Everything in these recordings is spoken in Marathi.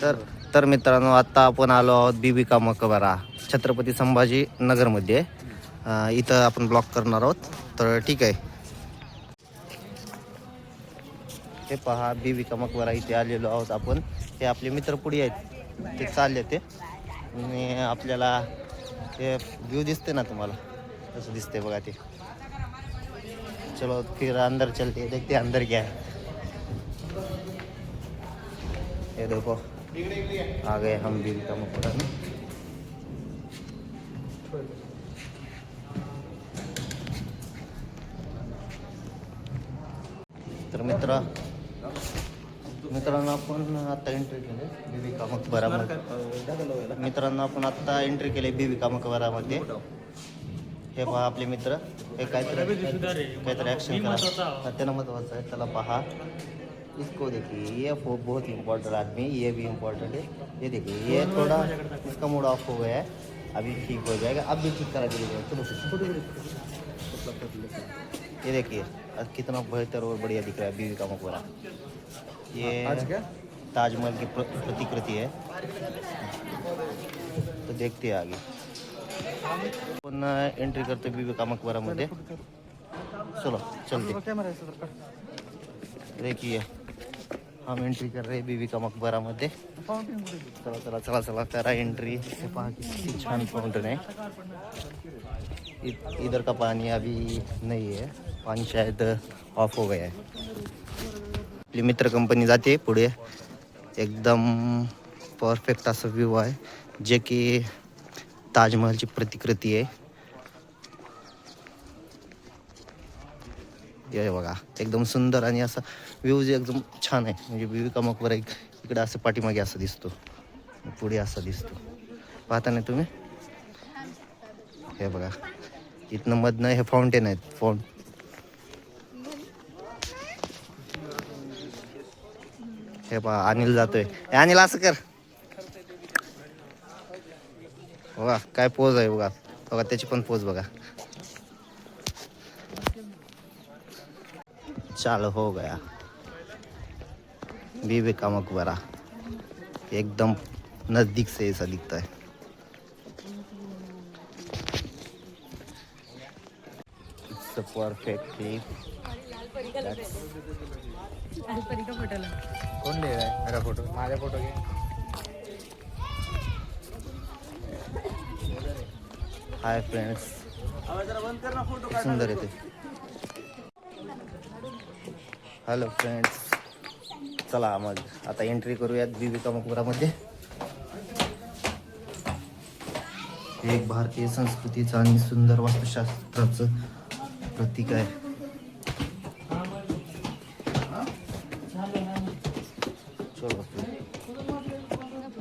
तर तर मित्रांनो, आत्ता आपण आलो आहोत बीबी का मकबरा छत्रपती संभाजी नगरमध्ये. इथं आपण ब्लॉक करणार आहोत, तर ठीक आहे. हे पहा, बीबी का मकबरा इथे आलेलो आहोत आपण. हे आपले मित्र पुढे आहेत, ते चालले ते. आणि आपल्याला ते व्ह्यू दिसते ना तुम्हाला, तसं दिसते बघा ते. चलो फिर अंदर चलते, देखते अंदर क्या है. ये देखो, आ गए हम बीबी का मकबरा में. तर मित्रांनो, आपण आता एंट्री केले बीबी का मकबरामध्ये. मित्रांनो, आपण आता एंट्री केली बीबी का मकबरामध्ये. हे पहा आपले मित्र, हे काहीतरी ॲक्शन करा, त्यांना महत्त्वाचं आहे. त्याला पहा, इसको देखिए, ये बहुत इम्पोर्टेंट आदमी, ये भी इम्पोर्टेंट है. ये देखिए, ये थोड़ा इसका मूड ऑफ हो गया है, अभी ठीक हो जाएगा. अब भी ठीक करा दीजिएगा. चलो, ये देखिए कितना बेहतर और बढ़िया दिख रहा है बीबी का मकबरा. ये ताजमहल की प्रतिकृति है. तो देखते हैं आगे. पुन्हा एंट्री करते बीबी का मकबरामध्ये. चलो चलते. देखिए, हम एंट्री कर रहे हैं बीबी का मकबरामध्ये. चला चला चला चला, करा एंट्री. हे पहा किती छान फाउंटेन आहे. इधर का पानी अभी नहीं है, पानी शायद ऑफ हो गया है. आपली मित्र कंपनी जाते पुढे. एकदम परफेक्ट असं व्ह्यू आहे, जे की ताजमहलची प्रतिकृती आहे. हे बघा, एकदम सुंदर आणि असा व्ह्यू एकदम छान आहे. म्हणजे बीबी का मकबरा इकडे असं पाठीमागे असं दिसतो, पुढे असं दिसतो. पाहता नाही तुम्ही? हे बघा, इथनं मधनं हे फाउंटेन आहेत. हे पहा, अनिल जातोय. अनिल असं कर. बघा काय पोज आहे, बघा बघा त्याची पण पोज बघा. चाल हो गया बीबी का मकबरा. एकदम नजदीक से ऐसा दिखता है. It's perfectly. कौन ले रहा है मेरा फोटो? माझा फोटो घे. हाय फ्रेंड्स, सुंदर येते. हॅलो फ्रेंड्स, चला मग आता एंट्री करूयात बीबी का मकबरामध्ये. एक भारतीय संस्कृतीचं आणि सुंदर वास्तुशास्त्राचं प्रतीक आहे. चलो,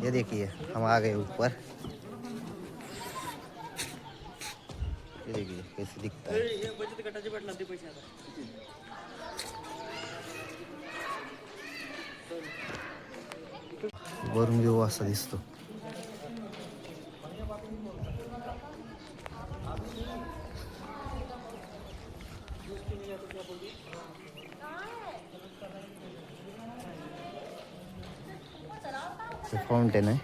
ये देखिए हम आ गए ऊपर. ये देखिए कैसे दिखता है. वरून व्ह्यू असा दिसतो. फाउंटेन आहे.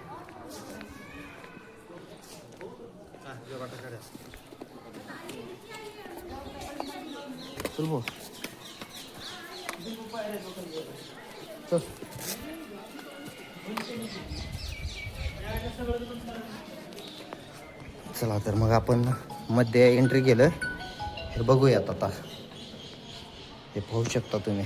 चल बो, चल. चला तर मग आपण मध्ये एंट्री केलं, तर बघूयात आता. हे पाहू शकता तुम्ही.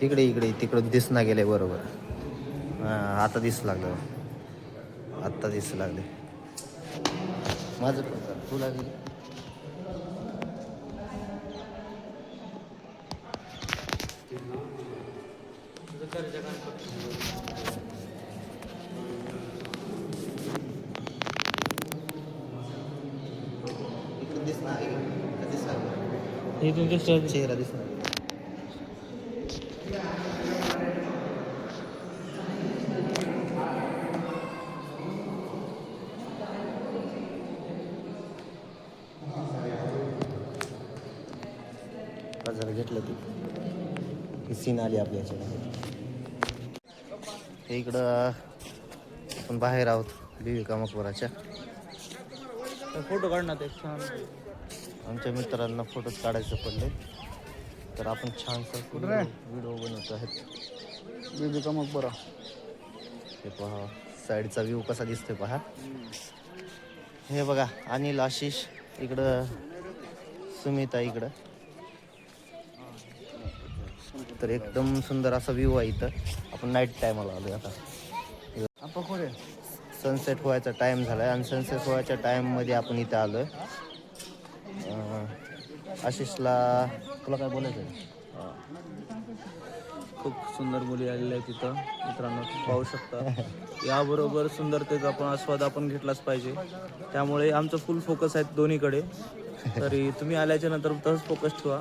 इकडे इकडे तिकडं दिसना गेले बरोबर. हां आता दिसू लागलं. आत्ता दिसू लागले. माझं पण कर. तू लागली. इकडं दिसणार आहे का? दिसणार हे तुमच्या चेहरा दिसणार. जरा घेतलं ती सीन आली आपल्या याच्यामध्ये. हे इकडं आपण बाहेर आहोत बीबी मकबराच्या. फोटो काढणार एक छान. आमच्या मित्रांना फोटोज काढायचं पडले तर आपण छानसा व्हिडिओ बनवतो आहेत. बीबी का मकबरा. हे पहा साईडचा व्ह्यू कसा दिसतोय पहा. हे बघा अनिल, आशिष इकडं, सुमिता इकडं. तर एकदम सुंदर असा व्ह्यू आहे इथं. आपण नाईट टायमाला आलोय आता. आपण खोरे सनसेट व्हायचा टाईम झाला आहे आणि सनसेट व्हायच्या टाईममध्ये आपण इथं आलो आहे. आशिषला तुला काय बोलायचं आहे? खूप सुंदर मुली आलेल्या आहेत तिथं मित्रांनो, पाहू शकता. याबरोबर सुंदरतेचा पण आस्वाद आपण घेतलाच पाहिजे. त्यामुळे आमचं फुल फोकस आहे दोन्हीकडे. तरी तुम्ही आल्याच्या नंतर तसंच फोकस ठेवा.